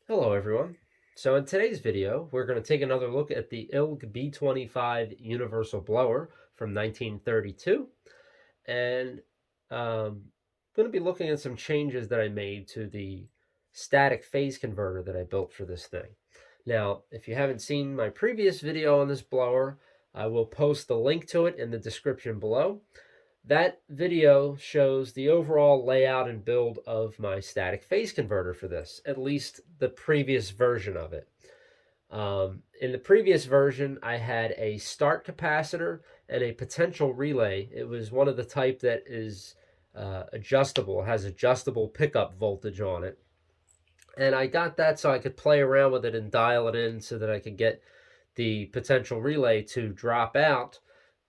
Hello everyone. So in today's video, we're going to take another look at the ILG B-25 Universal Blower from 1932, and going to be looking at some changes that I made to the static phase converter that I built for this thing. Now, if you haven't seen my previous video on this blower, I will post the link to it in the description below. That video shows the overall layout and build of my static phase converter for this, at least the previous version of it. In the previous version, I had a start capacitor and a potential relay. It was one of the type that is adjustable, it has adjustable pickup voltage on it. And I got that so I could play around with it and dial it in so that I could get the potential relay to drop out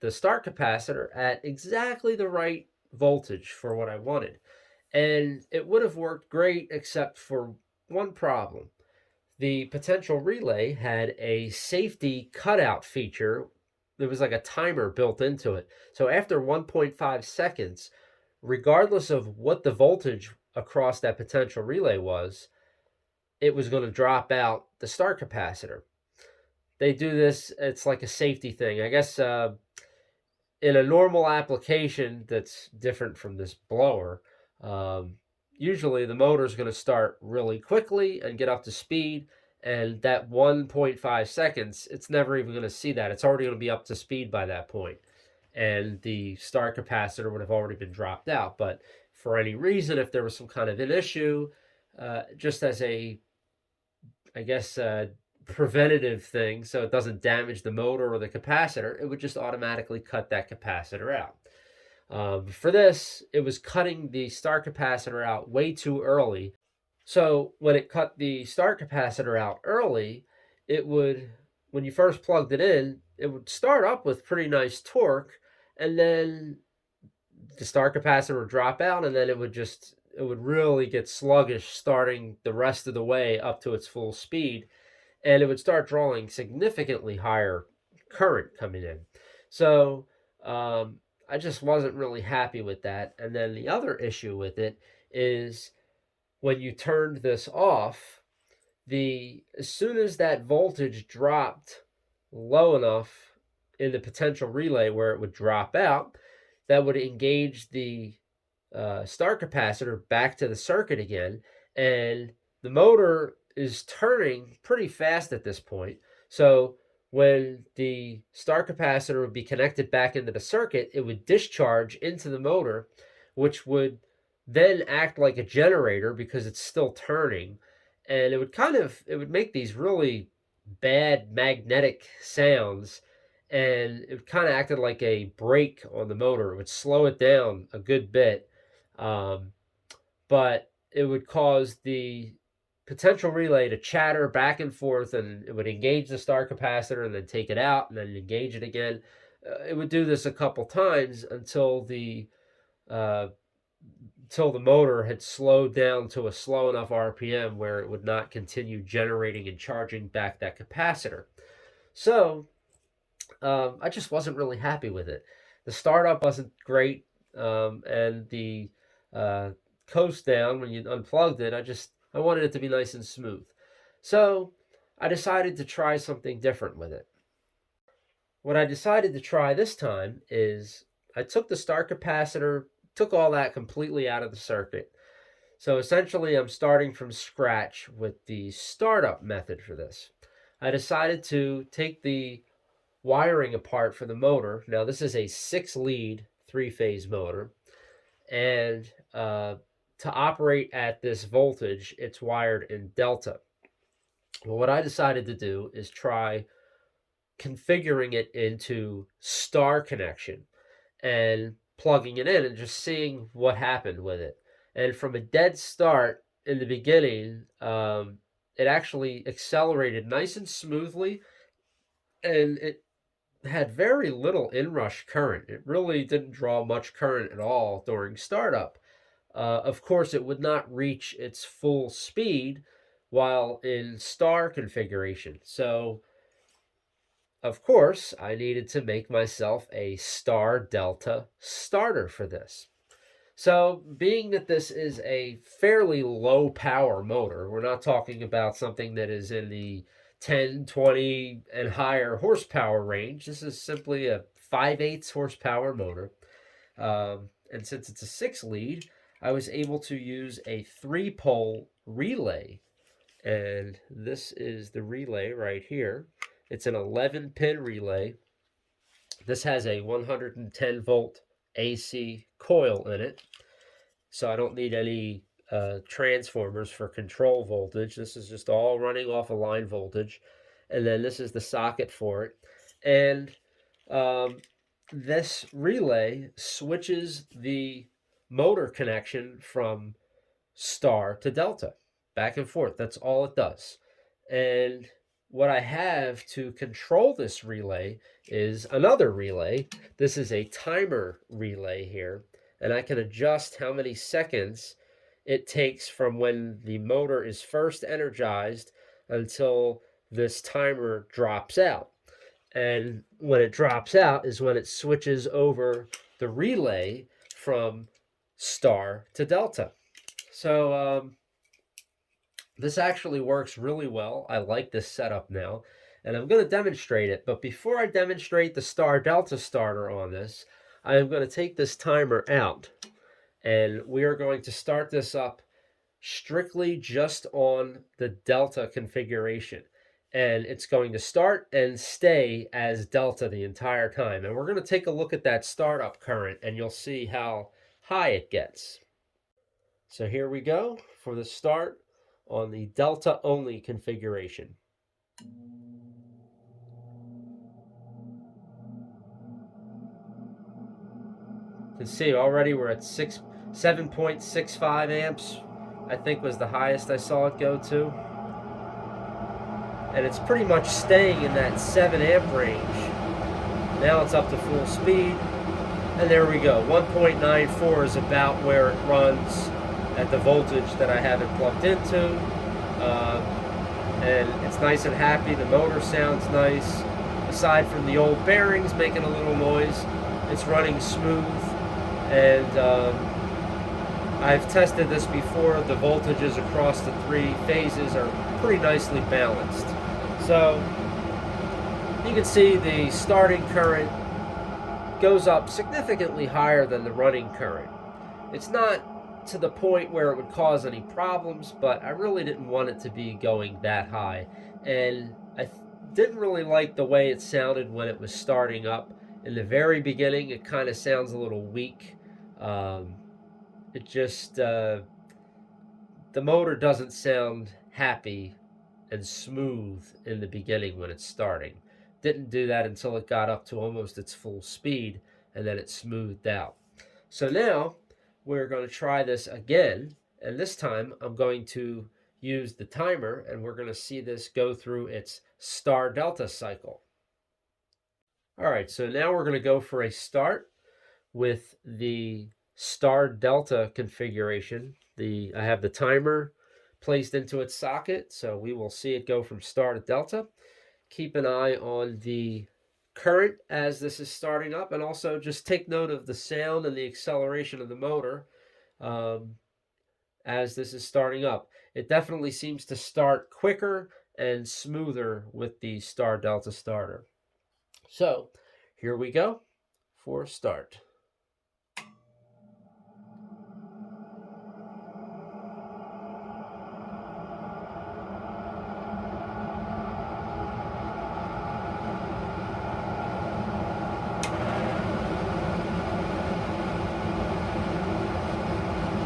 the start capacitor at exactly the right voltage for what I wanted. And it would have worked great except for one problem. The potential relay had a safety cutout feature. There was like a timer built into it. So after 1.5 seconds, regardless of what the voltage across that potential relay was, it was going to drop out the start capacitor. They do this, it's like a safety thing. I guess in a normal application that's different from this blower, usually the motor is going to start really quickly and get up to speed. And that 1.5 seconds, it's never even going to see that. It's already going to be up to speed by that point. And the start capacitor would have already been dropped out. But for any reason, if there was some kind of an issue, just as a, I guess, preventative thing so it doesn't damage the motor or the capacitor, it would just automatically cut that capacitor out. For this, it was cutting the start capacitor out way too early. So when it cut the start capacitor out early, it would, when you first plugged it in, it would start up with pretty nice torque, and then the start capacitor would drop out, and then it would really get sluggish starting the rest of the way up to its full speed, and it would start drawing significantly higher current coming in. So I just wasn't really happy with that. And then the other issue with it is when you turned this off, as soon as that voltage dropped low enough in the potential relay where it would drop out, that would engage the start capacitor back to the circuit again, and the motor is turning pretty fast at this point. So when the start capacitor would be connected back into the circuit, it would discharge into the motor, which would then act like a generator because it's still turning. And it would make these really bad magnetic sounds, and it kind of acted like a brake on the motor. It would slow it down a good bit, um, but it would cause the potential relay to chatter back and forth, and it would engage the start capacitor and then take it out and then engage it again. It would do this a couple times uh, until the motor had slowed down to a slow enough RPM where it would not continue generating and charging back that capacitor. So I just wasn't really happy with it. The startup wasn't great, and the uh, coast down when you unplugged it, I wanted it to be nice and smooth. So I decided to try something different with it. What I decided to try this time is I took the start capacitor, took all that completely out of the circuit. So essentially, I'm starting from scratch with the startup method for this. I decided to take the wiring apart for the motor. Now, this is a 6-lead 3-phase motor, and to operate at this voltage, it's wired in delta. Well, what I decided to do is try configuring it into star connection and plugging it in and just seeing what happened with it. And from a dead start in the beginning, it actually accelerated nice and smoothly, and it had very little inrush current. It really didn't draw much current at all during startup. Of course, it would not reach its full speed while in star configuration. So, of course, I needed to make myself a star delta starter for this. So, being that this is a fairly low power motor, we're not talking about something that is in the 10, 20, and higher horsepower range. This is simply a 5/8 horsepower motor. And since it's a 6 lead, I was able to use a 3-pole relay. And this is the relay right here. It's an 11-pin relay. This has a 110 volt AC coil in it, so I don't need any transformers for control voltage. This is just all running off a line voltage. And then this is the socket for it. And this relay switches the motor connection from star to delta, back and forth. That's all it does. And what I have to control this relay is another relay. This is a timer relay here, and I can adjust how many seconds it takes from when the motor is first energized until this timer drops out. And when it drops out is when it switches over the relay from star to delta. So this actually works really well. I like this setup now, and I'm going to demonstrate it. But before I demonstrate the star delta starter on this, I am going to take this timer out, and we are going to start this up strictly just on the delta configuration. And it's going to start and stay as delta the entire time. And we're going to take a look at that startup current, and you'll see how high it gets. So here we go for the start on the delta only configuration. You can see already we're at 7.65 amps, I think was the highest I saw it go to. And it's pretty much staying in that 7 amp range. Now it's up to full speed. And there we go. 1.94 is about where it runs at the voltage that I have it plugged into. And it's nice and happy. The motor sounds nice. Aside from the old bearings making a little noise, it's running smooth. And I've tested this before. The voltages across the 3 phases are pretty nicely balanced. So you can see the starting current goes up significantly higher than the running current. It's not to the point where it would cause any problems, but I really didn't want it to be going that high. And I didn't really like the way it sounded when it was starting up. In the very beginning, it kind of sounds a little weak. It just, the motor doesn't sound happy and smooth in the beginning when it's starting. Didn't do that until it got up to almost its full speed, and then it smoothed out. So now we're going to try this again, and this time I'm going to use the timer, and we're going to see this go through its star delta cycle. All right, so now we're going to go for a start with the star delta configuration. I have the timer placed into its socket, so we will see it go from star to delta. Keep an eye on the current as this is starting up, and also just take note of the sound and the acceleration of the motor as this is starting up. It definitely seems to start quicker and smoother with the star delta starter. So here we go for start.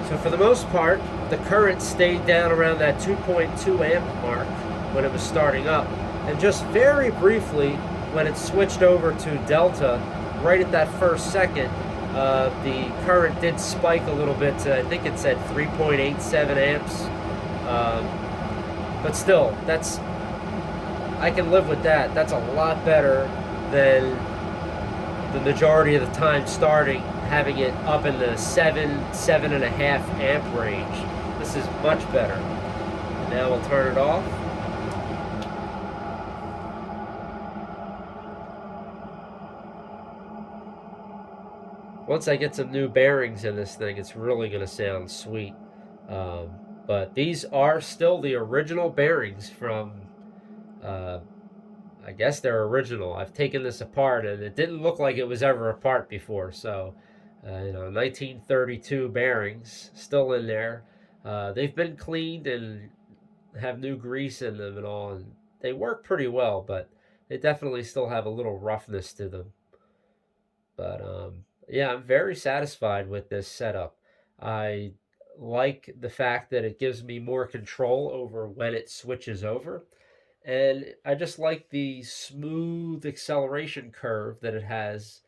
So for the most part, the current stayed down around that 2.2 amp mark when it was starting up. And just very briefly, when it switched over to delta, right at that first second, the current did spike a little bit to, I think it said 3.87 amps. But still, I can live with that. That's a lot better than the majority of the time starting, having it up in the 7.5 amp range. This is much better. Now we'll turn it off. once I get some new bearings in this thing, it's really going to sound sweet. But these are still the original bearings from, uh, I guess they're original. I've taken this apart and it didn't look like it was ever apart before. So, 1932 bearings still in there. They've been cleaned and have new grease in them and all, and they work pretty well, but they definitely still have a little roughness to them. But yeah, I'm very satisfied with this setup. I like the fact that it gives me more control over when it switches over. And I just like the smooth acceleration curve that it has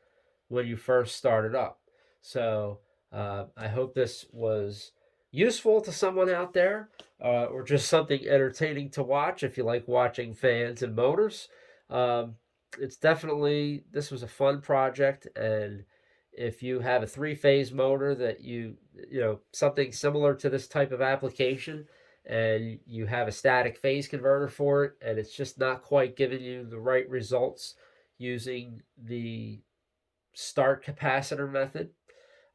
when you first start it up. So I hope this was useful to someone out there, or just something entertaining to watch if you like watching fans and motors. Um, it's definitely, this was a fun project, and if you have a three-phase motor that something similar to this type of application, and you have a static phase converter for it, and it's just not quite giving you the right results using the start capacitor method,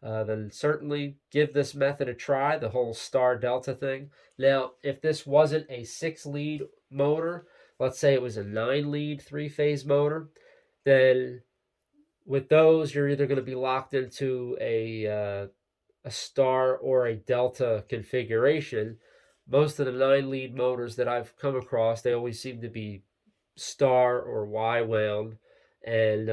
then certainly give this method a try, the whole star delta thing. Now, if this wasn't a 6-lead motor, let's say it was a 9-lead three-phase motor, then with those, you're either going to be locked into a star or a delta configuration. Most of the 9-lead motors that I've come across, they always seem to be star or Y wound, and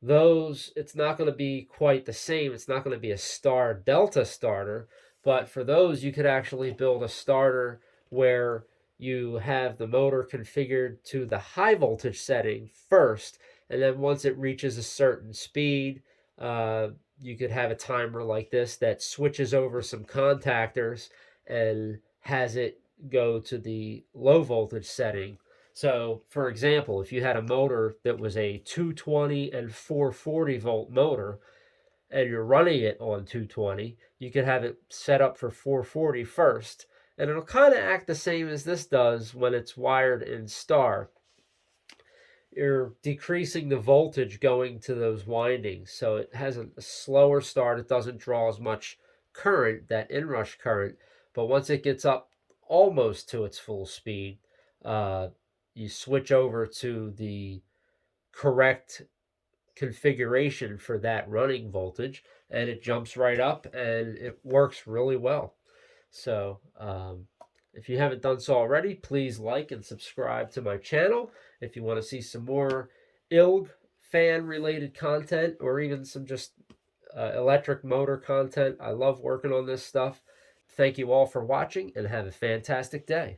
those, it's not going to be quite the same. It's not going to be a star delta starter, but for those, you could actually build a starter where you have the motor configured to the high voltage setting first, and then once it reaches a certain speed, you could have a timer like this that switches over some contactors and has it go to the low voltage setting. So, for example, if you had a motor that was a 220 and 440 volt motor, and you're running it on 220, you could have it set up for 440 first, and it'll kind of act the same as this does when it's wired in star. You're decreasing the voltage going to those windings, so it has a slower start. It doesn't draw as much current, that inrush current, but once it gets up almost to its full speed, you switch over to the correct configuration for that running voltage, and it jumps right up and it works really well. So if you haven't done so already, please like and subscribe to my channel. If you want to see some more ILG fan related content, or even some just electric motor content, I love working on this stuff. Thank you all for watching, and have a fantastic day.